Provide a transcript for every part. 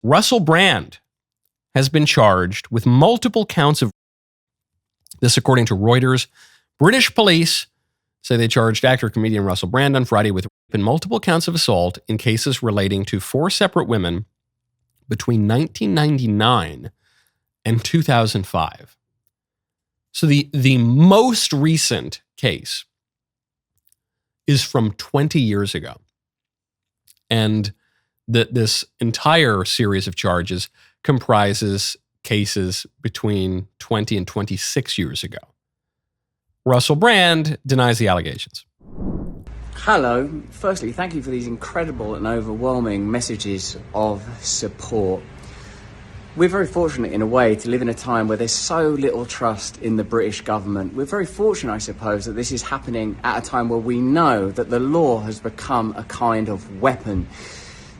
Russell Brand has been charged with multiple counts of this, according to Reuters. British police say they charged actor-comedian Russell Brand on Friday with rape and multiple counts of assault in cases relating to 4 separate women between 1999 and 2005. So the most recent case is from 20 years ago. And this entire series of charges comprises cases between 20 and 26 years ago. Russell Brand denies the allegations. Hello. Firstly, thank you for these incredible and overwhelming messages of support. We're very fortunate in a way to live in a time where there's so little trust in the British government. We're very fortunate, I suppose, that this is happening at a time where we know that the law has become a kind of weapon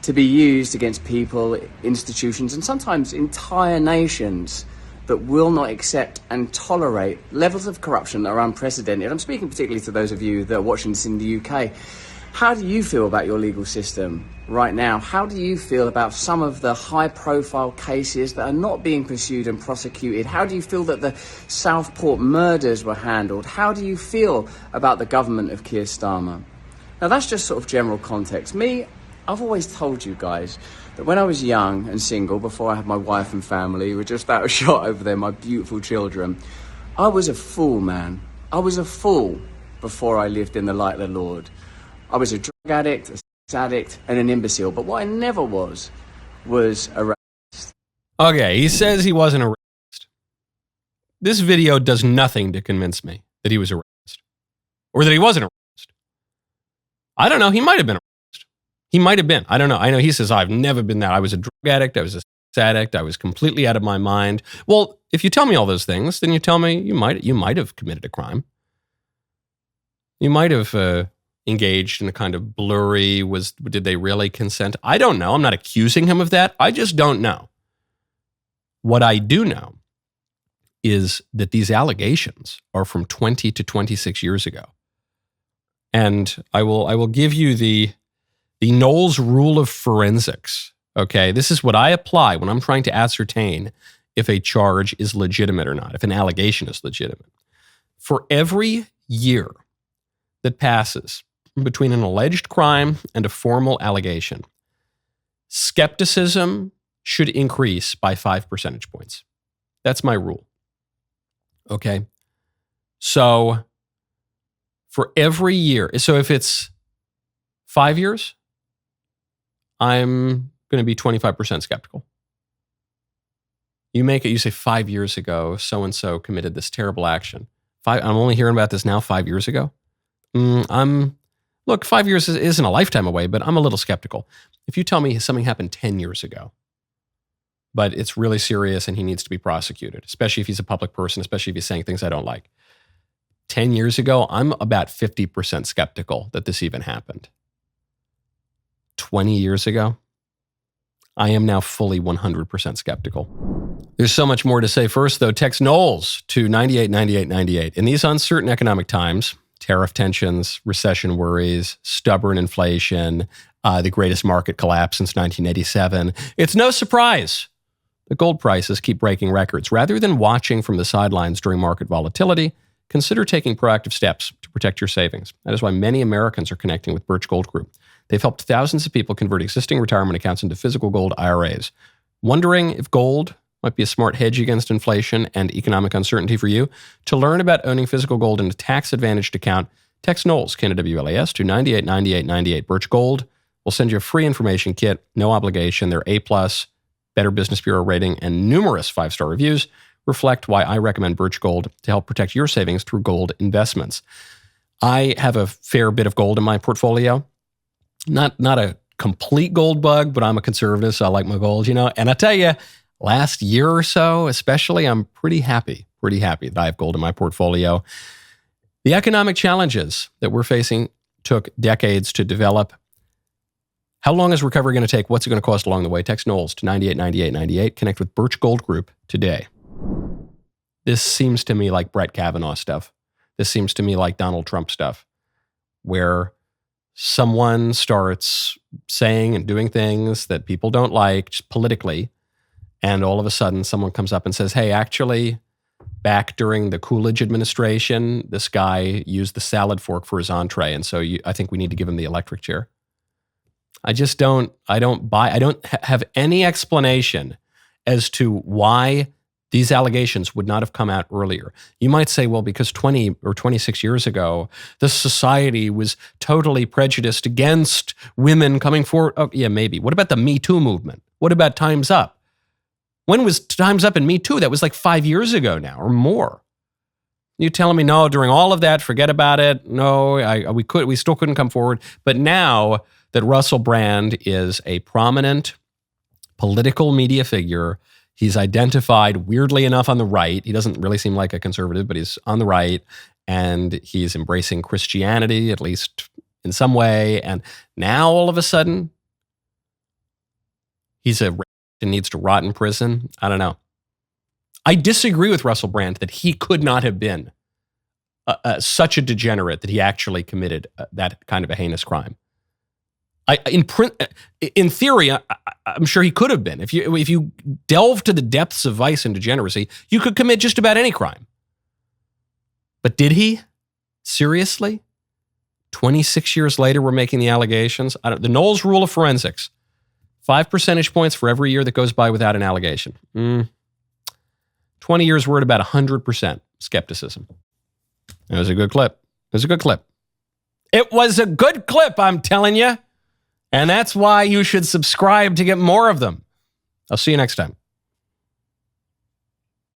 to be used against people, institutions, and sometimes entire nations that will not accept and tolerate levels of corruption that are unprecedented. I'm speaking particularly to those of you that are watching this in the UK. How do you feel about your legal system right now? How do you feel about some of the high-profile cases that are not being pursued and prosecuted? How do you feel that the Southport murders were handled? How do you feel about the government of Keir Starmer? Now, that's just sort of general context. I've always told you guys that when I was young and single, before I had my wife and family, who were just out of shot over there, my beautiful children, I was a fool, man. I was a fool before I lived in the light of the Lord. I was a drug addict, a sex addict, and an imbecile. But what I never was a racist. Okay, he says he wasn't a racist. This video does nothing to convince me that he was a racist. Or that he wasn't a racist. I don't know, he might have been a racist. He might have been. I don't know. I know he says, I've never been that. I was a drug addict. I was a sex addict. I was completely out of my mind. Well, if you tell me all those things, then you tell me you might have committed a crime. You might have engaged in a kind of blurry, did they really consent? I don't know. I'm not accusing him of that. I just don't know. What I do know is that these allegations are from 20 to 26 years ago. And I will give you the Knowles rule of forensics. Okay, this is what I apply when I'm trying to ascertain if a charge is legitimate or not, if an allegation is legitimate. For every year that passes between an alleged crime and a formal allegation, skepticism should increase by 5 percentage points. That's my rule. Okay? So for every year, so if it's 5 years, I'm going to be 25% skeptical. You say 5 years ago, so-and-so committed this terrible action. I'm only hearing about this now 5 years ago. Look, 5 years isn't a lifetime away, but I'm a little skeptical. If you tell me something happened 10 years ago, but it's really serious and he needs to be prosecuted, especially if he's a public person, especially if he's saying things I don't like. 10 years ago, I'm about 50% skeptical that this even happened. 20 years ago, I am now fully 100% skeptical. There's so much more to say. First, though, text Knowles to 989898. In these uncertain economic times, tariff tensions, recession worries, stubborn inflation, the greatest market collapse since 1987, it's no surprise that gold prices keep breaking records. Rather than watching from the sidelines during market volatility, consider taking proactive steps to protect your savings. That is why many Americans are connecting with Birch Gold Group. They've helped thousands of people convert existing retirement accounts into physical gold IRAs. Wondering if gold might be a smart hedge against inflation and economic uncertainty for you? To learn about owning physical gold in a tax-advantaged account, text Knowles, Canada WLAS, to 989898. Birch Gold will send you a free information kit, no obligation. They're A+, Better Business Bureau rating, and numerous 5-star reviews reflect why I recommend Birch Gold to help protect your savings through gold investments. I have a fair bit of gold in my portfolio. Not a complete gold bug, but I'm a conservative, so I like my gold, And I tell you, last year or so, especially, I'm pretty happy that I have gold in my portfolio. The economic challenges that we're facing took decades to develop. How long is recovery going to take? What's it going to cost along the way? Text Knowles to 989898. Connect with Birch Gold Group today. This seems to me like Brett Kavanaugh stuff. This seems to me like Donald Trump stuff, where someone starts saying and doing things that people don't like just politically, and all of a sudden someone comes up and says, hey, actually, back during the Coolidge administration, this guy used the salad fork for his entree, and so I think we need to give him the electric chair. I don't have any explanation as to why these allegations would not have come out earlier. You might say, well, because 20 or 26 years ago, the society was totally prejudiced against women coming forward. Oh, yeah, maybe. What about the Me Too movement? What about Time's Up? When was Time's Up and Me Too? That was like 5 years ago now or more. You telling me, no, during all of that, forget about it. No, we still couldn't come forward. But now that Russell Brand is a prominent political media figure, he's identified, weirdly enough, on the right. He doesn't really seem like a conservative, but he's on the right, and he's embracing Christianity, at least in some way. And now, all of a sudden, he's a and needs to rot in prison. I don't know. I disagree with Russell Brand that he could not have been such a degenerate that he actually committed that kind of a heinous crime. In theory, I'm sure he could have been. If you delve to the depths of vice and degeneracy, you could commit just about any crime. But did he? Seriously? 26 years later, we're making the allegations? The Knowles rule of forensics. 5 percentage points for every year that goes by without an allegation. 20 years, we're at about 100% skepticism. It was a good clip. It was a good clip. It was a good clip, I'm telling you. And that's why you should subscribe to get more of them. I'll see you next time.